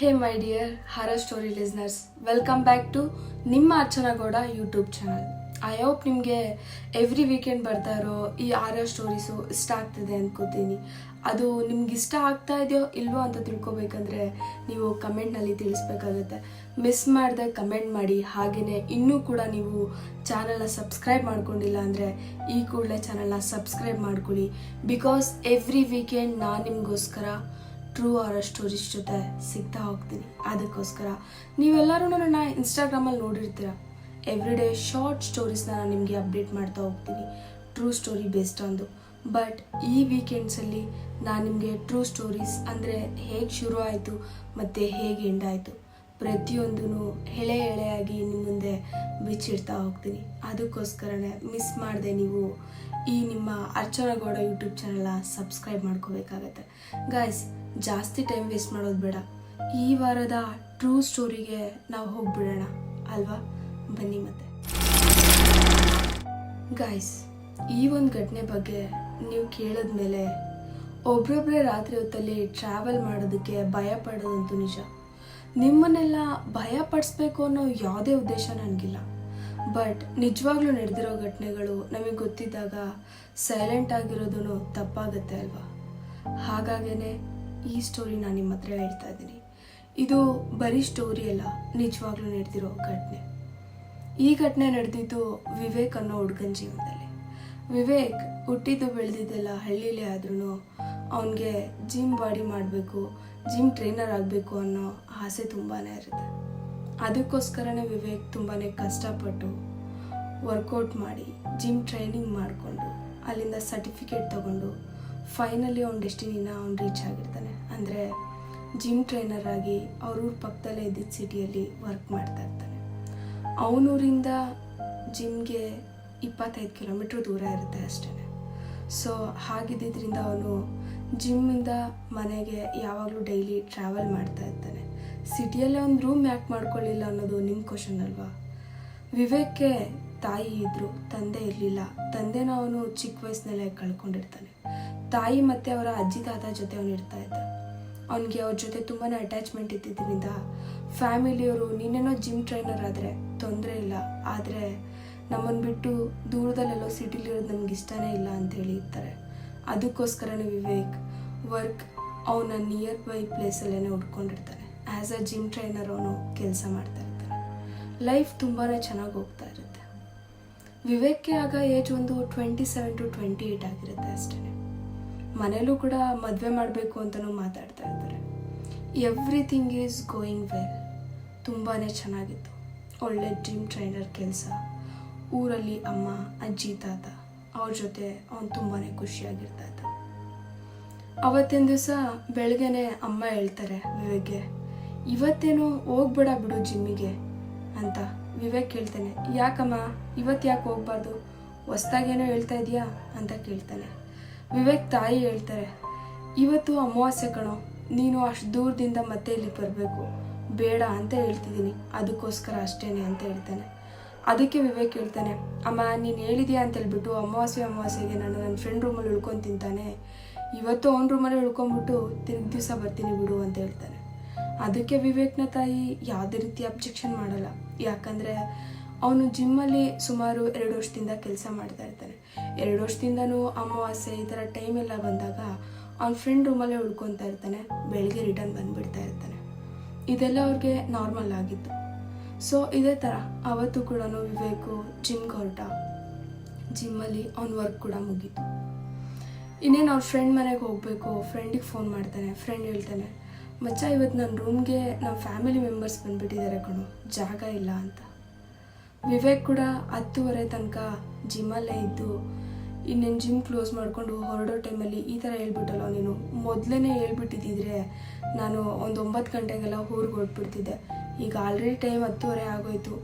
Hey my dear horror story listeners, welcome back to ನಿಮ್ಮ Archana Gowda YouTube channel. I hope ನಿಮಗೆ every weekend ಬರ್ತಾ ಇರೋ ಈ ಹಾರರ್ ಸ್ಟೋರೀಸು ಇಷ್ಟ ಆಗ್ತಿದೆ ಅಂದ್ಕೋತೀನಿ. ಅದು ನಿಮ್ಗೆ ಇಷ್ಟ ಆಗ್ತಾ ಇದೆಯೋ ಇಲ್ವೋ ಅಂತ ತಿಳ್ಕೊಬೇಕಂದ್ರೆ ನೀವು ಕಮೆಂಟ್ನಲ್ಲಿ ತಿಳಿಸ್ಬೇಕಾಗುತ್ತೆ. ಮಿಸ್ ಮಾಡದೆ ಕಮೆಂಟ್ ಮಾಡಿ. ಹಾಗೆಯೇ ಇನ್ನೂ ಕೂಡ ನೀವು ಚಾನಲ್ನ ಸಬ್ಸ್ಕ್ರೈಬ್ ಮಾಡ್ಕೊಂಡಿಲ್ಲ ಅಂದರೆ ಈ ಕೂಡಲೇ ಚಾನಲ್ನ ಸಬ್ಸ್ಕ್ರೈಬ್ ಮಾಡ್ಕೊಳ್ಳಿ. ಬಿಕಾಸ್ ಎವ್ರಿ ವೀಕೆಂಡ್ ನಾನು ನಿಮಗೋಸ್ಕರ ಟ್ರೂ ಹಾರರ್ ಸ್ಟೋರೀಸ್ ಜೊತೆ ಸಿಗ್ತಾ ಹೋಗ್ತೀನಿ. ಅದಕ್ಕೋಸ್ಕರ ನೀವೆಲ್ಲರೂ ನನ್ನ ಇನ್ಸ್ಟಾಗ್ರಾಮಲ್ಲಿ ನೋಡಿರ್ತೀರ. ಎವ್ರಿ ಡೇ ಶಾರ್ಟ್ ಸ್ಟೋರೀಸ್ನ ನಾನು ನಿಮಗೆ ಅಪ್ಡೇಟ್ ಮಾಡ್ತಾ ಹೋಗ್ತೀನಿ, ಟ್ರೂ ಸ್ಟೋರಿ ಬೇಸ್ಡ್ ಒಂದು. ಬಟ್ ಈ ವೀಕೆಂಡ್ಸಲ್ಲಿ ನಾನು ನಿಮಗೆ ಟ್ರೂ ಸ್ಟೋರೀಸ್ ಅಂದರೆ ಹೇಗೆ ಶುರು ಆಯಿತು ಮತ್ತು ಹೇಗೆ ಎಂಡ್ ಆಯಿತು ಪ್ರತಿಯೊಂದೂ ಎಳೆಯಾಗಿ ನಿಮ್ಮ ಮುಂದೆ ಬಿಚ್ಚಿಡ್ತಾ ಹೋಗ್ತೀನಿ. ಅದಕ್ಕೋಸ್ಕರನೇ ಮಿಸ್ ಮಾಡದೆ ನೀವು ಈ ನಿಮ್ಮ ಅರ್ಚನಾ ಗೌಡ ಯೂಟ್ಯೂಬ್ ಚಾನಲ್ನ ಸಬ್ಸ್ಕ್ರೈಬ್ ಮಾಡ್ಕೋಬೇಕಾಗತ್ತೆ. ಗಾಯ್ಸ್, ಜಾಸ್ತಿ ಟೈಮ್ ವೇಸ್ಟ್ ಮಾಡೋದು ಬೇಡ. ಈ ವಾರದ ಟ್ರೂ ಸ್ಟೋರಿಗೆ ನಾವು ಹೋಗ್ಬಿಡೋಣ ಅಲ್ವಾ? ಬನ್ನಿ ಮತ್ತೆ. ಗಾಯ್ಸ್, ಈ ಒಂದು ಘಟನೆ ಬಗ್ಗೆ ನೀವು ಕೇಳಿದ್ಮೇಲೆ ಒಬ್ರೊಬ್ಬರೇ ರಾತ್ರಿ ಹೊತ್ತಲ್ಲಿ ಟ್ರಾವೆಲ್ ಮಾಡೋದಕ್ಕೆ ಭಯ ಪಡೋದಂತೂ ನಿಜ. ನಿಮ್ಮನ್ನೆಲ್ಲ ಭಯ ಪಡಿಸ್ಬೇಕು ಅನ್ನೋ ಯಾವುದೇ ಉದ್ದೇಶ ನನಗಿಲ್ಲ. ಬಟ್ ನಿಜವಾಗ್ಲೂ ನಡೆದಿರೋ ಘಟನೆಗಳು ನಮಗೆ ಗೊತ್ತಿದ್ದಾಗ ಸೈಲೆಂಟ್ ಆಗಿರೋದು ತಪ್ಪಾಗತ್ತೆ ಅಲ್ವಾ? ಹಾಗಾಗೇ ಈ ಸ್ಟೋರಿ ನಾನು ನಿಮ್ಮ ಹತ್ರ ಹೇಳ್ತಾ ಇದ್ದೀನಿ. ಇದು ಬರೀ ಸ್ಟೋರಿ ಅಲ್ಲ, ನಿಜವಾಗ್ಲೂ ನಡೆದಿರೋ ಘಟನೆ. ಈ ಘಟನೆ ನಡೆದಿದ್ದು ವಿವೇಕ್ ಅನ್ನೋ ಹುಡುಗನ ಜೀವನದಲ್ಲಿ. ವಿವೇಕ್ ಹುಟ್ಟಿದ್ದು ಬೆಳೆದಿದ್ದೆಲ್ಲ ಹಳ್ಳಿಲೇ ಆದ್ರೂ ಅವನಿಗೆ ಜಿಮ್ ಬಾಡಿ ಮಾಡಬೇಕು, ಜಿಮ್ ಟ್ರೈನರ್ ಆಗಬೇಕು ಅನ್ನೋ ಆಸೆ ತುಂಬಾ ಇರುತ್ತೆ. ಅದಕ್ಕೋಸ್ಕರನೇ ವಿವೇಕ್ ತುಂಬಾ ಕಷ್ಟಪಟ್ಟು ವರ್ಕೌಟ್ ಮಾಡಿ ಜಿಮ್ ಟ್ರೈನಿಂಗ್ ಮಾಡಿಕೊಂಡು ಅಲ್ಲಿಂದ ಸರ್ಟಿಫಿಕೇಟ್ ತಗೊಂಡು ಫೈನಲಿ ಅವ್ನ ಡೆಸ್ಟಿನಿನ ಅವ್ನು ರೀಚ್ ಆಗಿರ್ತಾನೆ. ಅಂದರೆ ಜಿಮ್ ಟ್ರೈನರ್ ಆಗಿ ಅವ್ರೂರ ಪಕ್ಕದಲ್ಲೇ ಇದ್ದಿದ್ದ ಸಿಟಿಯಲ್ಲಿ ವರ್ಕ್ ಮಾಡ್ತಾ ಇರ್ತಾನೆ. ಅವನೂರಿಂದ ಜಿಮ್ಗೆ 25 ಕಿಲೋಮೀಟ್ರ್ ದೂರ ಇರುತ್ತೆ ಅಷ್ಟೇ. ಸೊ ಹಾಗಿದ್ದರಿಂದ ಅವನು ಜಿಮ್ಮಿಂದ ಮನೆಗೆ ಯಾವಾಗಲೂ ಡೈಲಿ ಟ್ರಾವೆಲ್ ಮಾಡ್ತಾ ಇರ್ತಾನೆ. ಸಿಟಿಯಲ್ಲೇ ಒಂದು ರೂಮ್ ಯಾಕೆ ಮಾಡ್ಕೊಳ್ಳಿಲ್ಲ ಅನ್ನೋದು ನಿಮ್ಮ ಕ್ವಶನ್ ಅಲ್ವಾ? ವಿವೇಕ್ಗೆ ತಾಯಿ ಇದ್ದರು, ತಂದೆ ಇರಲಿಲ್ಲ. ತಂದೆನ ಅವನು ಚಿಕ್ಕ ವಯಸ್ಸಿನಲ್ಲೇ ಕಳ್ಕೊಂಡಿರ್ತಾನೆ. ತಾಯಿ ಮತ್ತು ಅವರ ಅಜ್ಜಿ ತಾತ ಜೊತೆ ಅವನು ಇರ್ತಾ ಇದ್ದ. ಅವನಿಗೆ ಅವ್ರ ಜೊತೆ ತುಂಬಾ ಅಟ್ಯಾಚ್ಮೆಂಟ್ ಇದ್ದಿದ್ದರಿಂದ ಫ್ಯಾಮಿಲಿಯವರು ನೀನೇನೋ ಜಿಮ್ ಟ್ರೈನರ್ ಆದರೆ ತೊಂದರೆ ಇಲ್ಲ, ಆದರೆ ನಮ್ಮನ್ನು ಬಿಟ್ಟು ದೂರದಲ್ಲೆಲ್ಲೋ ಸಿಟಿಲಿರೋದು ನಮ್ಗೆ ಇಷ್ಟನೇ ಇಲ್ಲ ಅಂತೇಳಿ ಇರ್ತಾರೆ. ಅದಕ್ಕೋಸ್ಕರನೇ ವಿವೇಕ್ ವರ್ಕ್ ಅವನ ನಿಯರ್ ಬೈ ಪ್ಲೇಸಲ್ಲೇ ಹುಡ್ಕೊಂಡಿರ್ತಾನೆ. ಆ್ಯಸ್ ಅ ಜಿಮ್ ಟ್ರೈನರ್ ಅವನು ಕೆಲಸ ಮಾಡ್ತಾ ಇರ್ತಾನೆ. ಲೈಫ್ ತುಂಬಾ ಚೆನ್ನಾಗಿ ಹೋಗ್ತಾ ಇರುತ್ತೆ. ವಿವೇಕ್ಗೆ ಆಗ ಏಜ್ ಒಂದು 27 to 28 ಆಗಿರುತ್ತೆ ಅಷ್ಟೇ. ಮನೇಲೂ ಕೂಡ ಮದುವೆ ಮಾಡಬೇಕು ಅಂತಲೂ ಮಾತಾಡ್ತಾ ಇರ್ತಾರೆ. Everything is going well. ತುಂಬಾ ಚೆನ್ನಾಗಿತ್ತು. ಒಳ್ಳೆ ಜಿಮ್ ಟ್ರೈನರ್ ಕೆಲಸ, ಊರಲ್ಲಿ ಅಮ್ಮ ಅಜ್ಜಿ ತಾತ ಅವ್ರ ಜೊತೆ ಅವನು ತುಂಬಾ ಖುಷಿಯಾಗಿರ್ತಾ ಇದ್ದ. ಅವತ್ತಿನ ದಿವಸ ಬೆಳಗ್ಗೆನೆ ಅಮ್ಮ ಹೇಳ್ತಾರೆ ವಿವೇಕ್ಗೆ, ಇವತ್ತೇನು ಹೋಗ್ಬೇಡ ಬಿಡು ಜಿಮ್ಮಿಗೆ ಅಂತ. ವಿವೇಕ್ ಕೇಳ್ತಾನೆ, ಯಾಕಮ್ಮ ಇವತ್ತು ಯಾಕೆ ಹೋಗ್ಬಾರ್ದು, ಹೊಸ್ದಾಗೇನೋ ಹೇಳ್ತಾ ಇದೆಯಾ ಅಂತ ಕೇಳ್ತಾನೆ. ವಿವೇಕ್ ತಾಯಿ ಹೇಳ್ತಾರೆ, ಇವತ್ತು ಅಮಾವಾಸ್ಯೆ ಕಣೋ, ನೀನು ಅಷ್ಟು ದೂರದಿಂದ ಮತ್ತೆ ಇಲ್ಲಿಗೆ ಬರಬೇಕು, ಬೇಡ ಅಂತ ಹೇಳ್ತಿದ್ದೀನಿ, ಅದಕ್ಕೋಸ್ಕರ ಅಷ್ಟೇನೆ ಅಂತ ಹೇಳ್ತಾನೆ. ಅದಕ್ಕೆ ವಿವೇಕ್ ಹೇಳ್ತಾನೆ, ಅಮ್ಮ ನೀನು ಹೇಳಿದ್ಯಾ ಅಂತ ಹೇಳ್ಬಿಟ್ಟು ಅಮಾವಾಸ್ಯೆಗೆ ನಾನು ನನ್ನ ಫ್ರೆಂಡ್ ರೂಮಲ್ಲಿ ಉಳ್ಕೊಂಡು ತಿಂತಾನೆ, ಇವತ್ತು ಅವ್ನ ರೂಮಲ್ಲಿ ಉಳ್ಕೊಂಡ್ಬಿಟ್ಟು ತಿರುಗಿ ದಿವಸ ಬರ್ತೀನಿ ಬಿಡು ಅಂತ ಹೇಳ್ತಾನೆ. ಅದಕ್ಕೆ ವಿವೇಕ್ನ ತಾಯಿ ಯಾವುದೇ ರೀತಿ ಅಬ್ಜೆಕ್ಷನ್ ಮಾಡಲ್ಲ. ಯಾಕಂದರೆ ಅವನು ಜಿಮ್ಮಲ್ಲಿ ಸುಮಾರು 2 ವರ್ಷದಿಂದ ಕೆಲಸ ಮಾಡ್ತಾ ಇರ್ತಾನೆ. 2 ವರ್ಷದಿಂದನೂ ಅಮಾವಾಸ್ಯೆ ಈ ಥರ ಟೈಮೆಲ್ಲ ಬಂದಾಗ ಅವ್ನ ಫ್ರೆಂಡ್ ರೂಮಲ್ಲೇ ಉಳ್ಕೊತಾ ಇರ್ತಾನೆ, ಬೆಳಗ್ಗೆ ರಿಟರ್ನ್ ಬಂದುಬಿಡ್ತಾ ಇರ್ತಾನೆ. ಇದೆಲ್ಲ ಅವ್ರಿಗೆ ನಾರ್ಮಲ್ ಆಗಿತ್ತು. ಸೊ ಇದೇ ಥರ ಅವತ್ತು ಕೂಡ ವಿವೇಕು ಜಿಮ್ಗೆ ಹೊರಟ. ಜಿಮ್ಮಲ್ಲಿ ಅವ್ನ ವರ್ಕ್ ಕೂಡ ಮುಗೀತು. ಇನ್ನೇನು ಅವ್ರ ಫ್ರೆಂಡ್ ಮನೆಗೆ ಹೋಗಬೇಕು. ಫ್ರೆಂಡಿಗೆ ಫೋನ್ ಮಾಡ್ತಾನೆ. ಫ್ರೆಂಡ್ ಹೇಳ್ತಾನೆ, ಮಚ್ಚ ಇವತ್ತು ನನ್ನ ರೂಮ್ಗೆ ನಮ್ಮ ಫ್ಯಾಮಿಲಿ ಮೆಂಬರ್ಸ್ ಬಂದುಬಿಟ್ಟಿದ್ದಾರೆ ಕಣೋ, ಜಾಗ ಇಲ್ಲ ಅಂತ. ವಿವೇಕ್ ಕೂಡ 10:30 ತನಕ ಜಿಮ್ಮಲ್ಲೇ ಇದ್ದು ಇನ್ನೇನು ಜಿಮ್ ಕ್ಲೋಸ್ ಮಾಡಿಕೊಂಡು ಹೊರಡೋ ಟೈಮಲ್ಲಿ ಈ ಥರ ಹೇಳ್ಬಿಟ್ಟಲ್ಲ, ನೀನು ಮೊದಲೇ ಹೇಳ್ಬಿಟ್ಟಿದ್ದಿದ್ರೆ ನಾನು ಒಂದು 9 ಗಂಟೆಗೆಲ್ಲ ಊರಿಗೆ ಹೊರಟ್ಬಿಡ್ತಿದ್ದೆ, ಈಗ ಆಲ್ರೆಡಿ ಟೈಮ್ 10:30 ಆಗೋಯ್ತು,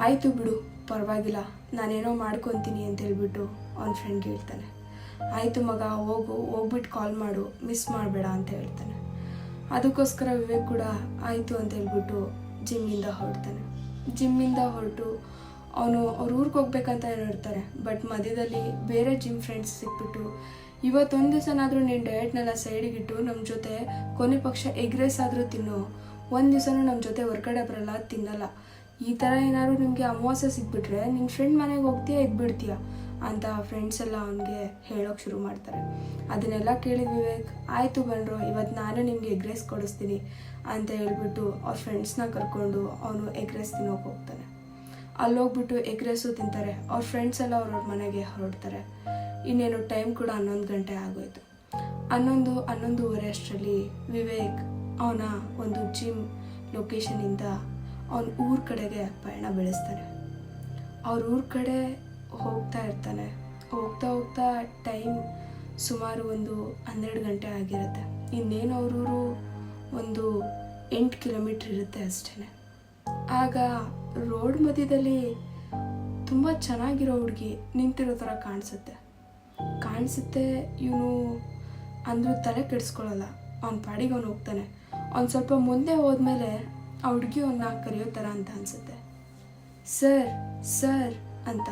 ಆಯಿತು ಬಿಡು ಪರವಾಗಿಲ್ಲ ನಾನೇನೋ ಮಾಡ್ಕೊತೀನಿ ಅಂತ ಹೇಳ್ಬಿಟ್ಟು ಅವ್ನ ಫ್ರೆಂಡ್ಗೆ ಹೇಳ್ತಾನೆ. ಆಯಿತು ಮಗ ಹೋಗ್ಬಿಟ್ಟು ಕಾಲ್ ಮಾಡು, ಮಿಸ್ ಮಾಡಬೇಡ ಅಂತ ಹೇಳ್ತಾನೆ. ಅದಕ್ಕೋಸ್ಕರ ವಿವೇಕ್ ಕೂಡ ಆಯಿತು ಅಂತ ಹೇಳ್ಬಿಟ್ಟು ಜಿಮ್ಮಿಂದ ಹೊರಡ್ತಾನೆ. ಜಿಮ್ಮಿಂದ ಹೊರಟು ಅವನು ಅವ್ರ ಊರಿಗೆ ಹೋಗ್ಬೇಕಂತ ಇರ್ತಾರೆ. ಬಟ್ ಮಧ್ಯದಲ್ಲಿ ಬೇರೆ ಜಿಮ್ ಫ್ರೆಂಡ್ಸ್ ಸಿಕ್ಬಿಟ್ಟು, ಇವತ್ತೊಂದು ದಿವಸನಾದರೂ ನೀನು ಡಯಟ್ನೆಲ್ಲ ಸೈಡಿಗಿಟ್ಟು ನಮ್ಮ ಜೊತೆ ಕೊನೆ ಪಕ್ಷ ಎಗ್ ರೈಸ್ ಆದರೂ ತಿನ್ನು, ಒಂದು ದಿವಸನೂ ನಮ್ಮ ಜೊತೆ ಹೊರ್ಗಡೆ ಬರಲ್ಲ, ತಿನ್ನಲ್ಲ. ಈ ಥರ ಏನಾದ್ರು ನಿಮಗೆ ಅಮಾವಾಸ್ಯೆ ಸಿಕ್ಬಿಟ್ರೆ ನಿನ್ನ ಫ್ರೆಂಡ್ ಮನೆಗೆ ಹೋಗ್ತೀಯಾ ಇದ್ಬಿಡ್ತೀಯ ಅಂತ ಫ್ರೆಂಡ್ಸ್ ಎಲ್ಲ ಅವನಿಗೆ ಹೇಳೋಕೆ ಶುರು ಮಾಡ್ತಾರೆ. ಅದನ್ನೆಲ್ಲ ಕೇಳಿದ ವಿವೇಕ್, ಆಯಿತು ಬನ್ರೋ, ಇವತ್ತು ನಾನೇ ನಿಮಗೆ ಎಗ್ ರೈಸ್ ಕೊಡಿಸ್ತೀನಿ ಅಂತ ಹೇಳ್ಬಿಟ್ಟು ಅವ್ರ ಫ್ರೆಂಡ್ಸ್ನ ಕರ್ಕೊಂಡು ಅವನು ಎಗ್ ರೈಸ್ ತಿನ್ನೋಕೆ ಹೋಗ್ತಾನೆ. ಅಲ್ಲೋಗ್ಬಿಟ್ಟು ಎಗ್ ರೈಸು ತಿಂತಾರೆ. ಅವ್ರ ಫ್ರೆಂಡ್ಸ್ ಎಲ್ಲ ಅವ್ರವ್ರ ಮನೆಗೆ ಹೊರಡ್ತಾರೆ. ಇನ್ನೇನು ಟೈಮ್ ಕೂಡ 11 ಗಂಟೆ ಆಗೋಯ್ತು. 11:30 ಅಷ್ಟರಲ್ಲಿ ವಿವೇಕ್ ಅವನ ಒಂದು ಜಿಮ್ ಲೊಕೇಶನಿಂದ ಅವನ ಊರ ಕಡೆಗೆ ಪಯಣ ಬೆಳೆಸ್ತಾನೆ. ಅವ್ರ ಊರ ಕಡೆ ಹೋಗ್ತಾ ಇರ್ತಾನೆ. ಹೋಗ್ತಾ ಟೈಮ್ ಸುಮಾರು ಒಂದು 12 ಗಂಟೆ ಆಗಿರುತ್ತೆ. ಇನ್ನೇನು ಅವ್ರೂರು ಒಂದು 8 ಕಿಲೋಮೀಟ್ರ್ ಇರುತ್ತೆ ಅಷ್ಟೇ. ಆಗ ರೋಡ್ ಮಧ್ಯದಲ್ಲಿ ತುಂಬ ಚೆನ್ನಾಗಿರೋ ಹುಡುಗಿ ನಿಂತಿರೋ ಥರ ಕಾಣಿಸುತ್ತೆ. ಇವನು ಅಂದರೂ ತಲೆ ಕೆಡಿಸ್ಕೊಳ್ಳಲ್ಲ, ಅವ್ನ ಪಾಡಿಗೆ ಅವನು ಹೋಗ್ತಾನೆ. ಅವ್ನು ಸ್ವಲ್ಪ ಮುಂದೆ ಹೋದ್ಮೇಲೆ ಆ ಹುಡುಗಿ ಅವನ್ನ ಕರೆಯೋ ಥರ ಅಂತ ಅನಿಸುತ್ತೆ. ಸರ್ ಸರ್ ಅಂತ.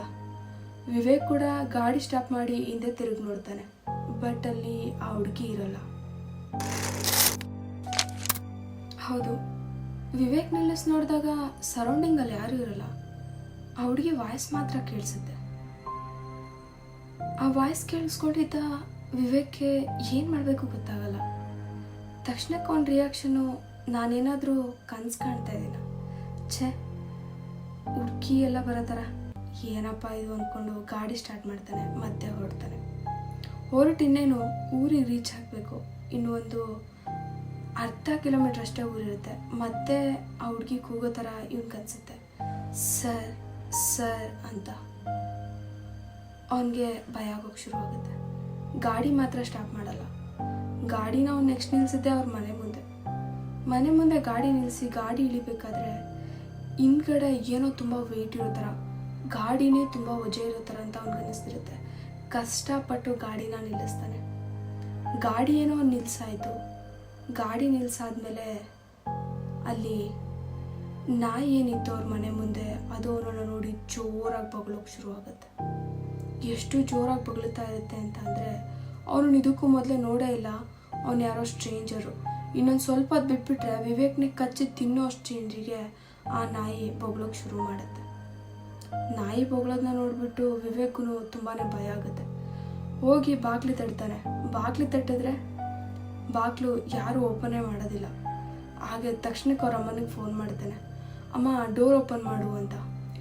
ವಿವೇಕ್ ಕೂಡ ಗಾಡಿ ಸ್ಟಾಪ್ ಮಾಡಿ ಹಿಂದೆ ತಿರುಗಿ ನೋಡ್ತಾನೆ. ಬಟ್ ಅಲ್ಲಿ ಆ ಹುಡುಗಿ ಇರಲ್ಲ. ಹೌದು, ವಿವೇಕ್ ನಿಲ್ಲಿಸಿ ನೋಡಿದಾಗ ಸರೌಂಡಿಂಗಲ್ಲಿ ಯಾರೂ ಇರಲ್ಲ. ಆ ಹುಡುಗಿ ವಾಯ್ಸ್ ಮಾತ್ರ ಕೇಳಿಸುತ್ತೆ. ಆ ವಾಯ್ಸ್ ಕೇಳಿಸ್ಕೊಂಡಿದ್ದ ವಿವೇಕ್ಗೆ ಏನು ಮಾಡಬೇಕು ಗೊತ್ತಾಗಲ್ಲ. ತಕ್ಷಣಕ್ಕೆ ಅವನ ರಿಯಾಕ್ಷನು, ನಾನೇನಾದರೂ ಕನಸು ಕಾಣ್ತಾ ಇದ್ದೀನ, ಛೇ ಹುಡುಗಿ ಎಲ್ಲ ಬರೋ ಥರ, ಏನಪ್ಪ ಇದು ಅಂದ್ಕೊಂಡು ಗಾಡಿ ಸ್ಟಾರ್ಟ್ ಮಾಡ್ತಾನೆ. ಮತ್ತೆ ಹೊರಡ್ತಾನೆ. ಇನ್ನೇನು ಊರಿಗೆ ರೀಚ್ ಆಗಬೇಕು. ಇನ್ನು ಒಂದು ಅರ್ಧ ಕಿಲೋಮೀಟ್ರ್ ಅಷ್ಟೇ ಊರಿರುತ್ತೆ. ಮತ್ತೆ ಆ ಹುಡುಗಿ ಕೂಗೋ ಥರ ಇವ್ನಿಗೆ ಅನಿಸುತ್ತೆ, ಸರ್ ಸರ್ ಅಂತ. ಅವನಿಗೆ ಭಯ ಆಗೋಕ್ಕೆ ಶುರು ಆಗುತ್ತೆ. ಗಾಡಿ ಮಾತ್ರ ಸ್ಟಾಪ್ ಮಾಡಲ್ಲ. ಗಾಡಿನ ಅವ್ನು ನೆಕ್ಸ್ಟ್ ನಿಲ್ಲಿಸಿದ್ದೆ ಅವ್ರ ಮನೆ ಮುಂದೆ ಗಾಡಿ ನಿಲ್ಲಿಸಿ ಗಾಡಿ ಇಳಿಬೇಕಾದ್ರೆ ಹಿಂದ್ಗಡೆ ಏನೋ ತುಂಬ ವೆಯ್ಟ್ ಇರೋ ಥರ, ಗಾಡಿನೇ ತುಂಬ ವಜೆ ಇರೋ ಥರ ಅಂತ ಅವ್ನಿಗೆ ಅನ್ನಿಸ್ತಿರುತ್ತೆ. ಕಷ್ಟಪಟ್ಟು ಗಾಡಿನ ನಿಲ್ಲಿಸ್ತಾನೆ. ಗಾಡಿ ಏನೋ ನಿಲ್ಲಿಸಾಯಿತು. ಗಾಡಿ ನಿಲ್ಲಿಸಾದ್ಮೇಲೆ ಅಲ್ಲಿ ನಾಯಿ ಏನಿತ್ತು ಅವ್ರ ಮನೆ ಮುಂದೆ, ಅದು ಅವನನ್ನು ನೋಡಿ ಜೋರಾಗಿ ಬಗ್ಳೋಕೆ ಶುರು ಆಗುತ್ತೆ. ಎಷ್ಟು ಜೋರಾಗಿ ಬಗ್ಳುತ್ತಾ ಇರುತ್ತೆ ಅಂತ ಅಂದರೆ ಅವನು ಇದಕ್ಕೂ ಮೊದಲೇ ನೋಡೇ ಇಲ್ಲ. ಅವನು ಯಾರೋ ಸ್ಟ್ರೇಂಜರು. ಇನ್ನೊಂದು ಸ್ವಲ್ಪ ಹೊತ್ತು ಬಿಟ್ಬಿಟ್ರೆ ವಿವೇಕ್ನ ಕಚ್ಚಿ ತಿನ್ನೋ ಸ್ಟ್ರೇಂಜಿಗೆ ಆ ನಾಯಿ ಬೊಗಳೋಕೆ ಶುರು ಮಾಡುತ್ತೆ. ನಾಯಿ ಬೊಗಳೋದನ್ನ ನೋಡಿಬಿಟ್ಟು ವಿವೇಕ್ಗೂ ತುಂಬಾ ಭಯ ಆಗುತ್ತೆ. ಹೋಗಿ ಬಾಗಿಲು ತಟ್ತಾನೆ. ಬಾಗಿಲು ತಟ್ಟಿದ್ರೆ ಬಾಗಿಲು ಯಾರೂ ಓಪನೇ ಮಾಡೋದಿಲ್ಲ. ಹಾಗೆ ತಕ್ಷಣಕ್ಕೆ ಅವ್ರ ಅಮ್ಮನಿಗೆ ಫೋನ್ ಮಾಡ್ತಾನೆ. ಅಮ್ಮ ಡೋರ್ ಓಪನ್ ಮಾಡು ಅಂತ.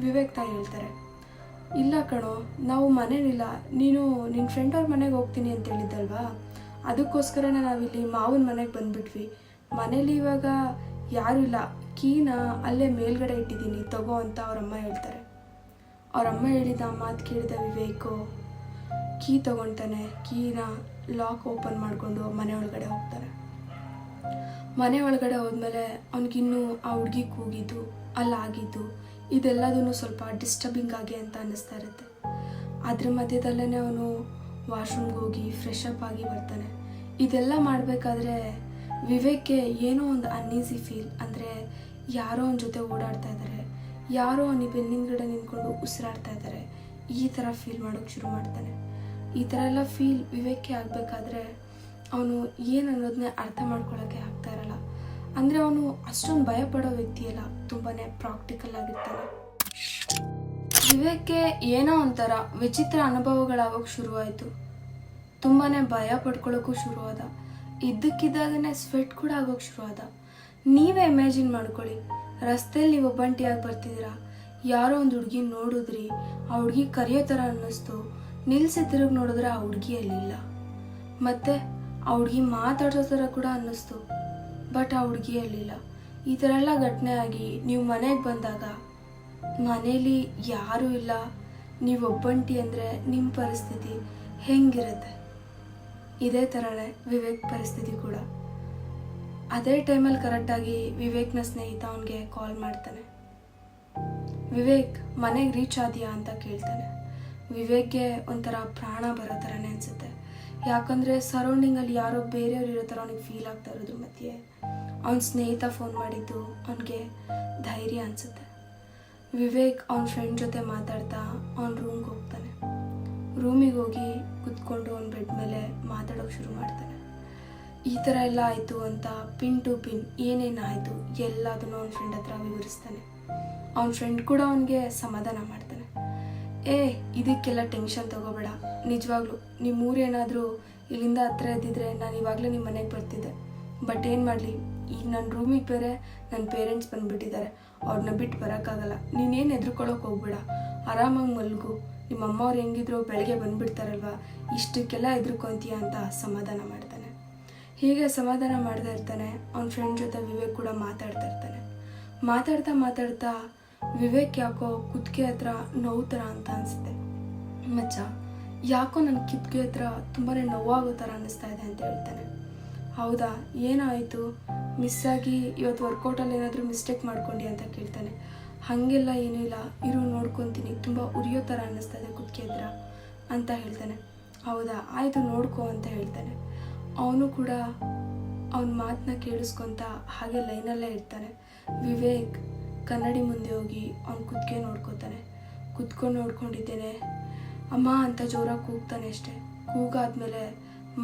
ವಿವೇಕ್ ತಾಯಿ ಹೇಳ್ತಾರೆ, ಇಲ್ಲ ಕಣೋ, ನಾವು ಮನೇಲಿಲ್ಲ, ನೀನು ನಿನ್ನ ಫ್ರೆಂಡ್ ಅವ್ರ ಮನೆಗೆ ಹೋಗ್ತೀನಿ ಅಂತ ಹೇಳಿದ್ದಲ್ವಾ, ಅದಕ್ಕೋಸ್ಕರನೇ ನಾವಿಲ್ಲಿ ಮಾವನ ಮನೆಗೆ ಬಂದುಬಿಟ್ವಿ. ಮನೇಲಿ ಇವಾಗ ಯಾರೂ ಇಲ್ಲ, ಕೀನ ಅಲ್ಲೇ ಮೇಲ್ಗಡೆ ಇಟ್ಟಿದ್ದೀನಿ ತಗೋ ಅಂತ ಅವರಮ್ಮ ಹೇಳ್ತಾರೆ. ಅವರಮ್ಮ ಹೇಳಿದ ಮಾತು ಕೇಳಿದ ವಿವೇಕು ಕೀ ತಗೊತಾನೆ. ಕೀನ ಲಾಕ್ ಓಪನ್ ಮಾಡಿಕೊಂಡು ಮನೆ ಒಳಗಡೆ ಹೋಗ್ತಾನೆ. ಮನೆ ಒಳಗಡೆ ಹೋದ್ಮೇಲೆ ಅವನಿಗಿನ್ನೂ ಆ ಹುಡುಗಿ ಕೂಗಿದ್ದು ಅಲ್ಲಾಗಿದ್ದು ಇದೆಲ್ಲದೂ ಸ್ವಲ್ಪ ಡಿಸ್ಟರ್ಬಿಂಗ್ ಆಗಿ ಅಂತ ಅನ್ನಿಸ್ತಾ ಇರುತ್ತೆ. ಅದ್ರ ಮಧ್ಯದಲ್ಲೇ ಅವನು ವಾಶ್ರೂಮ್ಗೆ ಹೋಗಿ ಫ್ರೆಶ್ ಅಪ್ ಆಗಿ ಬರ್ತಾನೆ. ಇದೆಲ್ಲ ಮಾಡಬೇಕಾದ್ರೆ ವಿವೇಕ್ಗೆ ಏನೋ ಒಂದು ಅನ್ಈಸಿ ಫೀಲ್, ಅಂದರೆ ಯಾರೋ ಅವನ ಜೊತೆ ಓಡಾಡ್ತಾ ಇದ್ದಾರೆ, ಯಾರೋ ಅವನ ಬೆನ್ನಿಂಗಡೆ ನಿಂತ್ಕೊಂಡು ಉಸಿರಾಡ್ತಾ ಇದ್ದಾರೆ, ಈ ಥರ ಫೀಲ್ ಮಾಡೋಕ್ಕೆ ಶುರು ಮಾಡ್ತಾನೆ. ಈ ಥರ ಎಲ್ಲ ಫೀಲ್ ವಿವೇಕ್ಗೆ ಆಗಬೇಕಾದ್ರೆ ಅವನು ಏನು ಅನ್ನೋದನ್ನೇ ಅರ್ಥ ಮಾಡ್ಕೊಳ್ಳೋಕ್ಕೆ ಆಗ್ತಾ ಇರಲ್ಲ. ಅಂದರೆ ಅವನು ಅಷ್ಟೊಂದು ಭಯಪಡೋ ವ್ಯಕ್ತಿಯಲ್ಲ, ತುಂಬಾ ಪ್ರಾಕ್ಟಿಕಲ್ ಆಗಿರ್ತಾನೆ. ವಿವೇಕ್ಗೆ ಏನೋ ಒಂಥರ ವಿಚಿತ್ರ ಅನುಭವಗಳಾಗೋಕ್ಕೆ ಶುರುವಾಯಿತು. ತುಂಬಾ ಭಯ ಪಡ್ಕೊಳ್ಳೋಕ್ಕೂ ಶುರುವಾದ. ಇದ್ದಕ್ಕಿದ್ದಾಗನೇ ಸ್ವೆಟ್ ಕೂಡ ಆಗೋಕ್ಕೆ ಶುರುವಾದ. ನೀವೇ ಇಮ್ಯಾಜಿನ್ ಮಾಡ್ಕೊಳ್ಳಿ, ರಸ್ತೆಯಲ್ಲಿ ನೀವು ಒಬ್ಬಂಟಿಯಾಗಿ ಬರ್ತಿದ್ದೀರಾ, ಯಾರೋ ಒಂದು ಹುಡುಗಿ ನೋಡಿದ್ರಿ, ಆ ಹುಡುಗಿ ಕರೆಯೋ ಥರ ಅನ್ನಿಸ್ತು, ನಿಲ್ಲಿಸಿ ತಿರುಗಿ ನೋಡಿದ್ರೆ ಆ ಹುಡುಗಿ ಅಲ್ಲಿಲ್ಲ. ಮತ್ತು ಆ ಹುಡುಗಿ ಮಾತಾಡೋ ಥರ ಕೂಡ ಅನ್ನಿಸ್ತು, ಬಟ್ ಆ ಹುಡುಗಿ ಅಲ್ಲಿಲ್ಲ. ಈ ಥರ ಎಲ್ಲ ಘಟನೆ ಆಗಿ ನೀವು ಮನೆಗೆ ಬಂದಾಗ ಮನೇಲಿ ಯಾರೂ ಇಲ್ಲ, ನೀವು ಒಬ್ಬಂಟಿ ಅಂದರೆ ನಿಮ್ಮ ಪರಿಸ್ಥಿತಿ ಹೆಂಗಿರುತ್ತೆ? ಇದೇ ಥರನೇ ವಿವೇಕ್ ಪರಿಸ್ಥಿತಿ ಕೂಡ. ಅದೇ ಟೈಮಲ್ಲಿ ಕರೆಕ್ಟಾಗಿ ವಿವೇಕ್ನ ಸ್ನೇಹಿತ ಅವನಿಗೆ ಕಾಲ್ ಮಾಡ್ತಾನೆ. ವಿವೇಕ್ ಮನೆಗೆ ರೀಚ್ ಆದ್ಯಾ ಅಂತ ಕೇಳ್ತಾನೆ. ವಿವೇಕ್ಗೆ ಒಂಥರ ಪ್ರಾಣ ಬರೋ ಥರನೇ ಅನಿಸುತ್ತೆ. ಯಾಕಂದರೆ ಸರೌಂಡಿಂಗಲ್ಲಿ ಯಾರೋ ಬೇರೆಯವ್ರು ಇರೋ ಥರ ಅವನಿಗೆ ಫೀಲ್ ಆಗ್ತಾ ಇರೋದ್ರ ಮಧ್ಯೆ ಅವನ ಸ್ನೇಹಿತ ಫೋನ್ ಮಾಡಿದ್ದು ಅವನಿಗೆ ಧೈರ್ಯ ಅನಿಸುತ್ತೆ. ವಿವೇಕ್ ಅವನ ಫ್ರೆಂಡ್ ಜೊತೆ ಮಾತಾಡ್ತಾ ಅವನ ರೂಮ್ಗೆ ಹೋಗ್ತಾನೆ. ರೂಮಿಗೆ ಹೋಗಿ ಕುತ್ಕೊಂಡು ಅವನ ಬೆಡ್ ಮೇಲೆ ಮಾತಾಡೋಕ್ಕೆ ಶುರು ಮಾಡ್ತಾನೆ. ಈ ಥರ ಎಲ್ಲ ಆಯಿತು ಅಂತ ಪಿನ್ ಟು ಪಿನ್ ಏನೇನಾಯಿತು ಎಲ್ಲದನ್ನು ಅವ್ನ ಫ್ರೆಂಡ್ ಹತ್ರ ವಿವರಿಸ್ತಾನೆ. ಅವ್ನ ಫ್ರೆಂಡ್ ಕೂಡ ಅವನಿಗೆ ಸಮಾಧಾನ ಮಾಡ್ತಾನೆ. ಇದಕ್ಕೆಲ್ಲ ಟೆನ್ಷನ್ ತಗೋಬೇಡ, ನಿಜವಾಗ್ಲೂ ನಿಮ್ಮ ಊರೇನಾದರೂ ಇಲ್ಲಿಂದ ಹತ್ರ ಇದ್ದಿದ್ರೆ ನಾನು ಇವಾಗಲೇ ನಿಮ್ಮ ಮನೆಗೆ ಬರ್ತಿದ್ದೆ. ಬಟ್ ಏನು ಮಾಡಲಿ, ಈಗ ನನ್ನ ರೂಮಿಗೆ ಬೇರೆ ನನ್ನ ಪೇರೆಂಟ್ಸ್ ಬಂದುಬಿಟ್ಟಿದ್ದಾರೆ, ಅವ್ರನ್ನ ಬಿಟ್ಟು ಬರೋಕ್ಕಾಗಲ್ಲ. ನೀನೇನು ಹೆದರ್ಕೊಳ್ಳೋಕೆ ಹೋಗ್ಬೇಡ, ಆರಾಮಾಗಿ ಮಲ್ಗು. ನಿಮ್ಮ ಅಮ್ಮ ಅವ್ರು ಹೆಂಗಿದ್ರು ಬೆಳಗ್ಗೆ ಬಂದುಬಿಡ್ತಾರಲ್ವ, ಇಷ್ಟಕ್ಕೆಲ್ಲ ಹೆದರ್ಕೊಂತೀಯ ಅಂತ ಸಮಾಧಾನ ಮಾಡ್ತಾನೆ. ಹೀಗೆ ಸಮಾಧಾನ ಮಾಡ್ತಾ ಇರ್ತಾನೆ. ಅವ್ನ ಫ್ರೆಂಡ್ ಜೊತೆ ವಿವೇಕ್ ಕೂಡ ಮಾತಾಡ್ತಾ ಇರ್ತಾನೆ. ಮಾತಾಡ್ತಾ ವಿವೇಕ್ ಯಾಕೋ ಕುತ್ತಿಗೆ ಹತ್ರ ನೋವು ಥರ ಅಂತ ಅನಿಸುತ್ತೆ. ಮಚ್ಚ, ಯಾಕೋ ನನ್ನ ಕಿತ್ತಿಗೆ ಹತ್ರ ತುಂಬಾ ನೋವಾಗೋ ಥರ ಅನ್ನಿಸ್ತಾ ಇದೆ ಅಂತ ಹೇಳ್ತಾನೆ. ಹೌದಾ, ಏನಾಯಿತು? ಮಿಸ್ಸಾಗಿ ಇವತ್ತು ವರ್ಕೌಟಲ್ಲಿ ಏನಾದರೂ ಮಿಸ್ಟೇಕ್ ಮಾಡ್ಕೊಂಡು ಅಂತ ಕೇಳ್ತಾನೆ. ಹಾಗೆಲ್ಲ ಏನೂ ಇಲ್ಲ, ಇರು ನೋಡ್ಕೊತೀನಿ, ತುಂಬ ಉರಿಯೋ ಥರ ಅನ್ನಿಸ್ತಾ ಇದೆ ಕುತ್ತಿಗೆ ಹತ್ರ ಅಂತ ಹೇಳ್ತಾನೆ. ಹೌದಾ, ಆಯಿತು ನೋಡ್ಕೊ ಅಂತ ಹೇಳ್ತಾನೆ. ಅವನು ಕೂಡ ಅವನ ಮಾತನ್ನ ಕೇಳಿಸ್ಕೊತ ಹಾಗೆ ಲೈನಲ್ಲೇ ಇರ್ತಾನೆ. ವಿವೇಕ್ ಕನ್ನಡಿ ಮುಂದೆ ಹೋಗಿ ಅವ್ನ ಕುತ್ತಿಗೆ ನೋಡ್ಕೊತಾನೆ. ಕುತ್ಕೊಂಡು ನೋಡ್ಕೊಂಡಿದ್ದೇನೆ ಅಮ್ಮ ಅಂತ ಜೋರಾಗಿ ಕೂಗ್ತಾನೆ ಅಷ್ಟೆ. ಕೂಗಾದ್ಮೇಲೆ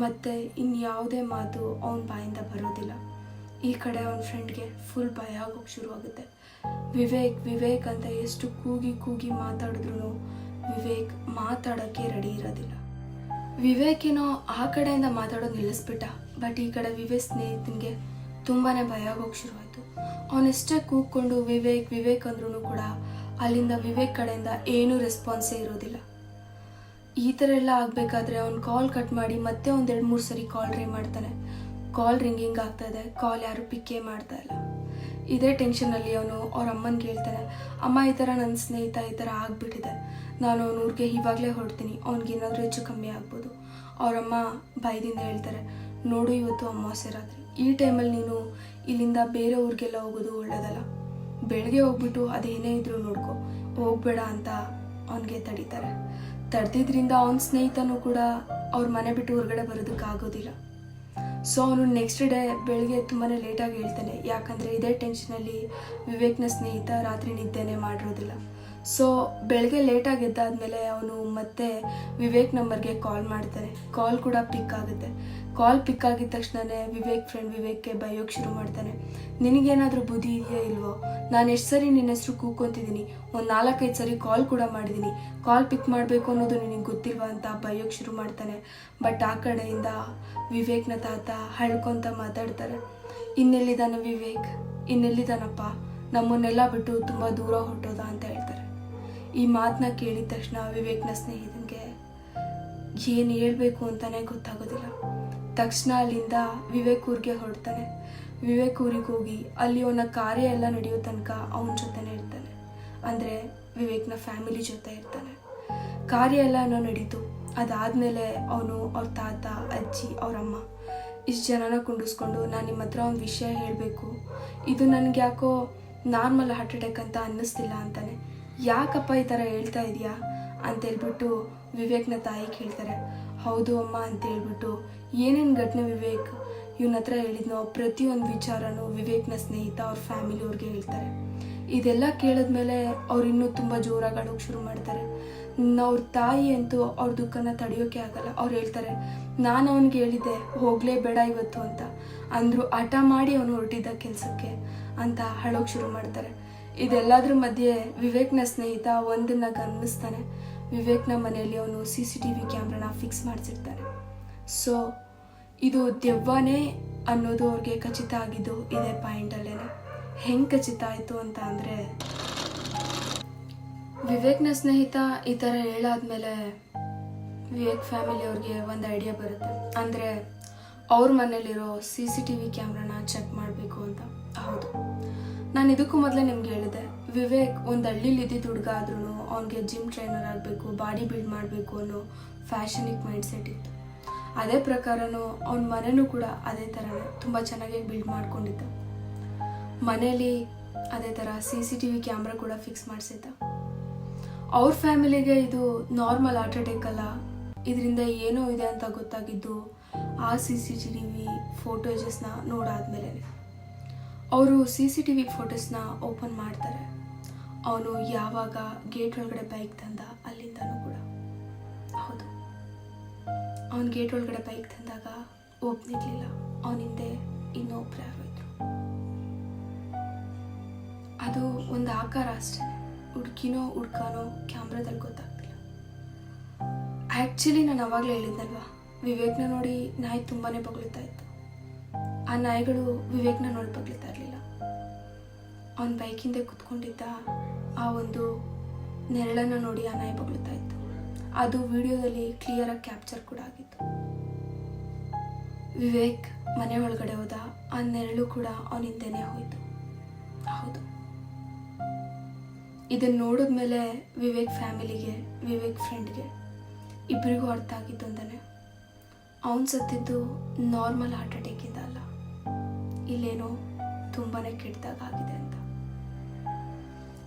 ಮತ್ತೆ ಇನ್ಯಾವುದೇ ಮಾತು ಅವನ ಬಾಯಿಂದ ಬರೋದಿಲ್ಲ. ಈ ಕಡೆ ಅವನ ಫ್ರೆಂಡ್ಗೆ ಫುಲ್ ಭಯ ಆಗೋಕ್ಕೆ ಶುರುವಾಗುತ್ತೆ. ವಿವೇಕ್ ಅಂತ ಎಷ್ಟು ಕೂಗಿ ಮಾತಾಡಿದ್ರು ವಿವೇಕ್ ಮಾತಾಡೋಕ್ಕೆ ರೆಡಿ ಇರೋದಿಲ್ಲ. ವಿವೇಕ್ ಏನೋ ಆ ಕಡೆಯಿಂದ ಮಾತಾಡೋದು ನಿಲ್ಲಿಸ್ಬಿಟ್ಟ. ಬಟ್ ಈ ಕಡೆ ವಿವೇಕ್ ಸ್ನೇಹಿತನಿಗೆ ತುಂಬಾ ಭಯ ಆಗೋಕ್ಕೆ ಶುರುವಾಯಿತು. ಅವನೆಷ್ಟೇ ಕೂಗ್ಕೊಂಡು ವಿವೇಕ್ ಅಂದ್ರೂ ಕೂಡ ಅಲ್ಲಿಂದ ವಿವೇಕ್ ಕಡೆಯಿಂದ ಏನೂ ರೆಸ್ಪಾನ್ಸೇ ಇರೋದಿಲ್ಲ. ಈ ಥರ ಎಲ್ಲ ಆಗಬೇಕಾದ್ರೆ ಅವ್ನು ಕಾಲ್ ಕಟ್ ಮಾಡಿ ಮತ್ತೆ ಒಂದು 2-3 ಸರಿ ಕಾಲ್ ಟ್ರೈ ಮಾಡ್ತಾನೆ. ಕಾಲ್ ರಿಂಗಿಂಗ್ ಆಗ್ತಾ ಇದೆ, ಕಾಲ್ ಯಾರು ಪಿಕ್ಕೇ ಮಾಡ್ತಾ ಇಲ್ಲ. ಇದೇ ಟೆನ್ಷನಲ್ಲಿ ಅವನು ಅವ್ರ ಅಮ್ಮನಿಗೆ ಹೇಳ್ತಾನೆ, ಅಮ್ಮ ಈ ಥರ ನನ್ನ ಸ್ನೇಹಿತ ಈ ಥರ ಆಗಿಬಿಟ್ಟಿದೆ, ನಾನು ಅವನ ಊರಿಗೆ ಇವಾಗಲೇ ಹೊರಡ್ತೀನಿ, ಅವ್ನಿಗೇನಾದರೂ ಹೆಚ್ಚು ಕಮ್ಮಿ ಆಗ್ಬೋದು. ಅವರಮ್ಮ ಭಯದಿಂದ ಹೇಳ್ತಾರೆ, ನೋಡು ಇವತ್ತು ಅಮಾವಾಸ್ಯೆ ರಾತ್ರಿ, ಈ ಟೈಮಲ್ಲಿ ನೀನು ಇಲ್ಲಿಂದ ಬೇರೆ ಊರಿಗೆಲ್ಲ ಹೋಗೋದು ಒಳ್ಳೇದಲ್ಲ, ಬೆಳಗ್ಗೆ ಹೋಗ್ಬಿಟ್ಟು ಅದೇನೇ ಇದ್ರೂ ನೋಡ್ಕೊ, ಹೋಗ್ಬೇಡ ಅಂತ ಅವನಿಗೆ ತಡೀತಾರೆ. ತಡೆದಿದ್ರಿಂದ ಅವನ ಸ್ನೇಹಿತನೂ ಕೂಡ ಅವ್ರ ಮನೆ ಬಿಟ್ಟು ಹೊರಗಡೆ ಬರೋದಕ್ಕಾಗೋದಿಲ್ಲ. ಸೊ ಅವನು ನೆಕ್ಸ್ಟ್ ಡೇ ಬೆಳಗ್ಗೆ ತುಂಬಾ ಲೇಟಾಗಿ ಹೇಳ್ತಾನೆ. ಯಾಕಂದರೆ ಇದೇ ಟೆನ್ಷನಲ್ಲಿ ವಿವೇಕ್ನ ಸ್ನೇಹಿತ ರಾತ್ರಿ ನಿದ್ದೆನೇ ಮಾಡಿರೋದಿಲ್ಲ. ಸೊ ಬೆಳಗ್ಗೆ ಲೇಟಾಗಿ ಎದ್ದಾದ್ಮೇಲೆ ಅವನು ಮತ್ತೆ ವಿವೇಕ್ ನಂಬರ್ಗೆ ಕಾಲ್ ಮಾಡ್ತಾನೆ. ಕಾಲ್ ಕೂಡ ಪಿಕ್ ಆಗುತ್ತೆ. ಕಾಲ್ ಪಿಕ್ ಆಗಿದ ತಕ್ಷಣವೇ ವಿವೇಕ್ಗೆ ಬೈಯೋಕ್ಕೆ ಶುರು ಮಾಡ್ತಾನೆ. ನಿನಗೇನಾದರೂ ಬುದ್ಧಿ ಇದೆಯಾ ಇಲ್ವೋ? ನಾನು ಎಷ್ಟು ಸರಿ ನಿನ್ನ ಹೆಸರು ಕೂಗ್ಕೊತಿದ್ದೀನಿ, ಒಂದು 4-5 ಸರಿ ಕಾಲ್ ಕೂಡ ಮಾಡಿದ್ದೀನಿ, ಕಾಲ್ ಪಿಕ್ ಮಾಡಬೇಕು ಅನ್ನೋದು ನಿನಗೆ ಗೊತ್ತಿಲ್ವಾ ಅಂತ ಬೈಯೋಕ್ಕೆ ಶುರು ಮಾಡ್ತಾನೆ. ಬಟ್ ಆ ಕಡೆಯಿಂದ ವಿವೇಕ್ನ ತಾತ ಹಳ್ಕೊಂತ ಮಾತಾಡ್ತಾರೆ. ಇನ್ನೆಲ್ಲಿದ್ದಾನೆ ವಿವೇಕ್, ಇನ್ನೆಲ್ಲಿದ್ದಾನಪ್ಪ, ನಮ್ಮನ್ನೆಲ್ಲ ಬಿಟ್ಟು ತುಂಬ ದೂರ ಹೊಟ್ಟೋದ ಅಂತ ಹೇಳ್ತಾರೆ. ಈ ಮಾತನ್ನ ಕೇಳಿದ ತಕ್ಷಣ ವಿವೇಕ್ನ ಸ್ನೇಹಿತನಿಗೆ ಏನು ಹೇಳಬೇಕು ಅಂತಲೇ ಗೊತ್ತಾಗೋದಿಲ್ಲ. ತಕ್ಷಣ ಅಲ್ಲಿಂದ ವಿವೇಕ್ ಊರಿಗೆ ಹೊರಡ್ತಾನೆ. ವಿವೇಕ್ ಊರಿಗೆ ಹೋಗಿ ಅಲ್ಲಿ ಅವನ ಕಾರ್ಯ ಎಲ್ಲ ನಡೆಯೋ ತನಕ ಅವನ ಜೊತೆನೇ ಇರ್ತಾನೆ. ಅಂದರೆ ವಿವೇಕ್ನ ಫ್ಯಾಮಿಲಿ ಜೊತೆ ಇರ್ತಾನೆ. ಕಾರ್ಯ ಎಲ್ಲನೂ ನಡೀತು. ಅದಾದಮೇಲೆ ಅವನು ಅವ್ರ ತಾತ, ಅಜ್ಜಿ, ಅವರಮ್ಮ ಇಷ್ಟು ಜನನ ಕುಂಡಿಸ್ಕೊಂಡು, ನಾನು ನಿಮ್ಮ ಹತ್ರ ಒಂದು ವಿಷಯ ಹೇಳಬೇಕು, ಇದು ನನಗೆ ಯಾಕೋ ನಾರ್ಮಲ್ ಹಾರ್ಟ್ ಅಟ್ಯಾಕ್ ಅಂತ ಅನ್ನಿಸ್ತಿಲ್ಲ ಅಂತಾನೆ. ಯಾಕಪ್ಪ ಈ ಥರ ಹೇಳ್ತಾ ಇದೆಯಾ ಅಂತೇಳ್ಬಿಟ್ಟು ವಿವೇಕ್ನ ತಾಯಿ ಕೇಳ್ತಾರೆ. ಹೌದು ಅಮ್ಮ ಅಂತೇಳ್ಬಿಟ್ಟು ಏನೇನು ಘಟನೆ ವಿವೇಕ್ ಇವನ ಹತ್ರ ಹೇಳಿದ್ನೋ ಪ್ರತಿಯೊಂದು ವಿಚಾರನೂ ವಿವೇಕ್ನ ಸ್ನೇಹಿತ ಅವ್ರ ಫ್ಯಾಮಿಲಿಯವ್ರಿಗೆ ಹೇಳ್ತಾರೆ. ಇದೆಲ್ಲ ಕೇಳಿದ್ಮೇಲೆ ಅವ್ರು ಇನ್ನೂ ತುಂಬ ಜೋರಾಗಿ ಅಳೋಕ್ಕೆ ಶುರು ಮಾಡ್ತಾರೆ. ಅವ್ರ ತಾಯಿ ಅಂತೂ ಅವ್ರ ದುಃಖನ ತಡೆಯೋಕೆ ಆಗಲ್ಲ. ಅವ್ರು ಹೇಳ್ತಾರೆ, ನಾನು ಅವನಿಗೆ ಹೇಳಿದ್ದೆ ಹೋಗಲೇಬೇಡ ಇವತ್ತು ಅಂತ, ಅಂದರೂ ಹಠ ಮಾಡಿ ಅವನು ಹೊರಟಿದ್ದ ಕೆಲಸಕ್ಕೆ ಅಂತ ಅಳೋಕ್ಕೆ ಶುರು ಮಾಡ್ತಾರೆ. ಇದೆಲ್ಲದ್ರ ಮಧ್ಯೆ ವಿವೇಕ್ನ ಸ್ನೇಹಿತ ಒಂದನ್ನು ಗಮನಿಸ್ತಾನೆ. ವಿವೇಕ್ನ ಮನೆಯಲ್ಲಿ ಅವನು CCTV ಕ್ಯಾಮ್ರಾನ ಫಿಕ್ಸ್ ಮಾಡಿಸಿರ್ತಾನೆ. ಸೊ ಇದು ದೆವ್ವನೇ ಅನ್ನೋದು ಅವ್ರಿಗೆ ಖಚಿತ ಆಗಿದ್ದು ಇದೇ ಪಾಯಿಂಟಲ್ಲೇ. ಹೆಂಗೆ ಖಚಿತ ಆಯಿತು ಅಂತ ಅಂದರೆ, ವಿವೇಕ್ನ ಸ್ನೇಹಿತ ಈ ಥರ ಹೇಳಾದ್ಮೇಲೆ ವಿವೇಕ್ ಫ್ಯಾಮಿಲಿಯವ್ರಿಗೆ ಒಂದು ಐಡಿಯಾ ಬರುತ್ತೆ. ಅಂದರೆ ಅವ್ರ ಮನೇಲಿರೋ CCTV ಕ್ಯಾಮ್ರಾನ ಚೆಕ್ ಮಾಡಬೇಕು ಅಂತ. ಹೌದು, ನಾನು ಇದಕ್ಕೂ ಮೊದಲೇ ನಿಮ್ಗೆ ಹೇಳಿದೆ, ವಿವೇಕ್ ಒಂದು ಹಳ್ಳಿಲಿ ಇದ್ದಿದ್ದು ಹುಡುಗ ಆದ್ರೂ ಅವನಿಗೆ ಜಿಮ್ ಟ್ರೈನರ್ ಆಗಬೇಕು, ಬಾಡಿ ಬಿಲ್ಡ್ ಮಾಡಬೇಕು ಅನ್ನೋ ಫ್ಯಾಷನಿಕ್ ಮೈಂಡ್ ಸೆಟ್ ಇತ್ತು. ಅದೇ ಪ್ರಕಾರನೂ ಅವನ ಮನೆಯೂ ಕೂಡ ಅದೇ ಥರನೇ ತುಂಬ ಚೆನ್ನಾಗಿ ಬಿಲ್ಡ್ ಮಾಡ್ಕೊಂಡಿದ್ದ. ಮನೇಲಿ ಅದೇ ಥರ CCTV ಕ್ಯಾಮ್ರಾ ಕೂಡ ಫಿಕ್ಸ್ ಮಾಡಿಸಿದ್ದ. ಅವ್ರ ಫ್ಯಾಮಿಲಿಗೆ ಇದು ನಾರ್ಮಲ್ ಹಾರ್ಟ್ ಅಟ್ಯಾಕ್ ಅಲ್ಲ, ಇದರಿಂದ ಏನೋ ಇದೆ ಅಂತ ಗೊತ್ತಾಗಿದ್ದು ಆ CCTV ಫೋಟೋಜಸ್ನ ನೋಡಾದ್ಮೇಲೆ. ಅವರು CCTV ಫೋಟೋಸ್ನ ಓಪನ್ ಮಾಡ್ತಾರೆ. ಅವನು ಯಾವಾಗ ಗೇಟ್ ಒಳಗಡೆ ಬೈಕ್ ತಂದ ಅಲ್ಲಿಂದನೂ ಕೂಡ. ಹೌದು, ಅವನು ಗೇಟ್ ಒಳಗಡೆ ಬೈಕ್ ತಂದಾಗ ಒಬ್ಬನಿರ್ಲಿಲ್ಲ, ಅವನಿಂದೆ ಇನ್ನೊಬ್ರು ಯಾರೋ ಇದ್ರು. ಅದು ಒಂದು ಆಕಾರ ಅಷ್ಟೇ, ಹುಡುಗಿನೋ ಹುಡ್ಕಾನೋ ಕ್ಯಾಮ್ರಾದಲ್ಲಿ ಗೊತ್ತಾಗ್ತಿಲ್ಲ. ಆ್ಯಕ್ಚುಲಿ ನಾನು ಅವಾಗಲೇ ಹೇಳಿದ್ನಲ್ವಾ, ವಿವೇಕ್ನ ನೋಡಿ ನಾಯಿ ತುಂಬಾ ಬೊಗಳ್ತಾ ಇತ್ತು. ಆ ನಾಯಿಗಳು ವಿವೇಕ್ನ ನೋಡಿ ಬೊಗಳ್ತಾ ಇರಲಿಲ್ಲ. ಅವನ ಬೈಕಿಂದ ಕುತ್ಕೊಂಡಿದ್ದ ಆ ಒಂದು ನೆರಳನ್ನು ನೋಡಿ ಆ ನಾಯಿ ಬೊಗಳ್ತಾ ಇತ್ತು. ಅದು ವಿಡಿಯೋದಲ್ಲಿ ಕ್ಲಿಯರಾಗಿ ಕ್ಯಾಪ್ಚರ್ ಕೂಡ ಆಗಿತ್ತು. ವಿವೇಕ್ ಮನೆ ಒಳಗಡೆ ಹೋದ, ಆ ನೆರಳು ಕೂಡ ಅವನಿಂದನೇ ಹೋಯಿತು. ಹೌದು, ಇದನ್ನು ನೋಡಿದ್ಮೇಲೆ ವಿವೇಕ್ ಫ್ಯಾಮಿಲಿಗೆ, ವಿವೇಕ್ ಫ್ರೆಂಡ್ಗೆ ಇಬ್ಬರಿಗೂ ಅರ್ಥ ಆಗಿದ್ದು ಅಂತಾನೆ, ಅವನು ಸತ್ತಿದ್ದು ನಾರ್ಮಲ್ ಹಾರ್ಟ್ ಅಟ್ಯಾಕಿಂದ ಅಲ್ಲ, ಇಲ್ಲೇನೋ ತುಂಬಾ ಕೆಟ್ಟದಾಗಿದೆ ಅಂತ.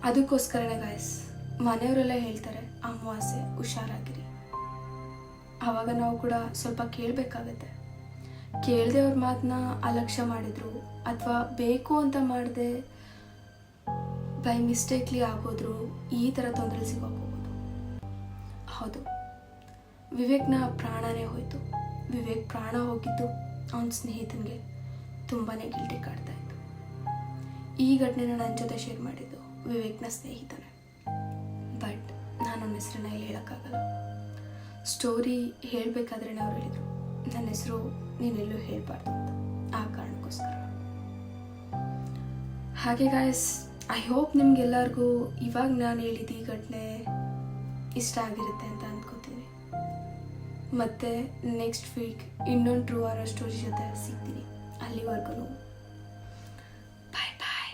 ಅದಕ್ಕೋಸ್ಕರನೇ ಗಾಯ್ಸ್, ಮನೆಯವರೆಲ್ಲ ಹೇಳ್ತಾರೆ ಅಮಾವಾಸ್ಯೆ ಹುಷಾರಾಗಿರಿ. ಆವಾಗ ನಾವು ಕೂಡ ಸ್ವಲ್ಪ ಕೇಳಬೇಕಾಗತ್ತೆ. ಕೇಳದೆ ಅವ್ರ ಮಾತನ್ನ ಅಲಕ್ಷ್ಯ ಮಾಡಿದ್ರು ಅಥವಾ ಬೇಕು ಅಂತ ಮಾಡದೆ ಬೈ ಮಿಸ್ಟೇಕ್ಲಿ ಆಗೋದ್ರು, ಈ ಥರ ತೊಂದರೆ ಸಿಗೋಕೋಬೋದು. ಹೌದು, ವಿವೇಕ್ನ ಪ್ರಾಣನೇ ಹೋಯಿತು. ವಿವೇಕ್ ಪ್ರಾಣ ಹೋಗಿದ್ದು ಅವನ ಸ್ನೇಹಿತನಿಗೆ ತುಂಬಾ ಗಿಲ್ಟಿ ಕಾಡ್ತಾ ಇತ್ತು. ಈ ಘಟನೆನ ನನ್ನ ಜೊತೆ ಶೇರ್ ಮಾಡಿದ್ದು ವಿವೇಕ್ನ ಸ್ನೇಹಿತನೇ. ಬಟ್ ನಾನು ಅವನ ಹೆಸರನ್ನ ಇಲ್ಲಿ ಹೇಳೋಕ್ಕಾಗಲ್ಲ. ಸ್ಟೋರಿ ಹೇಳಬೇಕಾದ್ರೆ ಅವ್ರು ಹೇಳಿದರು, ನನ್ನ ಹೆಸರು ನೀನೆಲ್ಲೂ ಹೇಳಬಾರ್ದು ಅಂತ, ಆ ಕಾರಣಕ್ಕೋಸ್ಕರ. ಹಾಗೆ ಗಾಯ್ಸ್, ಐ ಹೋಪ್ ನಿಮ್ಗೆಲ್ಲರಿಗೂ ಇವಾಗ ನಾನು ಹೇಳಿದ ಈ ಘಟನೆ ಇಷ್ಟ ಆಗಿರುತ್ತೆ ಅಂತ ಅಂದ್ಕೋತೀನಿ. ಮತ್ತು ನೆಕ್ಸ್ಟ್ ವೀಕ್ ಇನ್ನೊಂದು ಟ್ರೂ ಆರ್ ಸ್ಟೋರಿ ಜೊತೆ ಸಿಗ್ತೀನಿ. ಅಲ್ಲಿವರೆಗೂ ಬಾಯ್ ಬಾಯ್,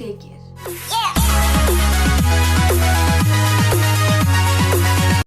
ಟೇಕ್ ಕೇರ್.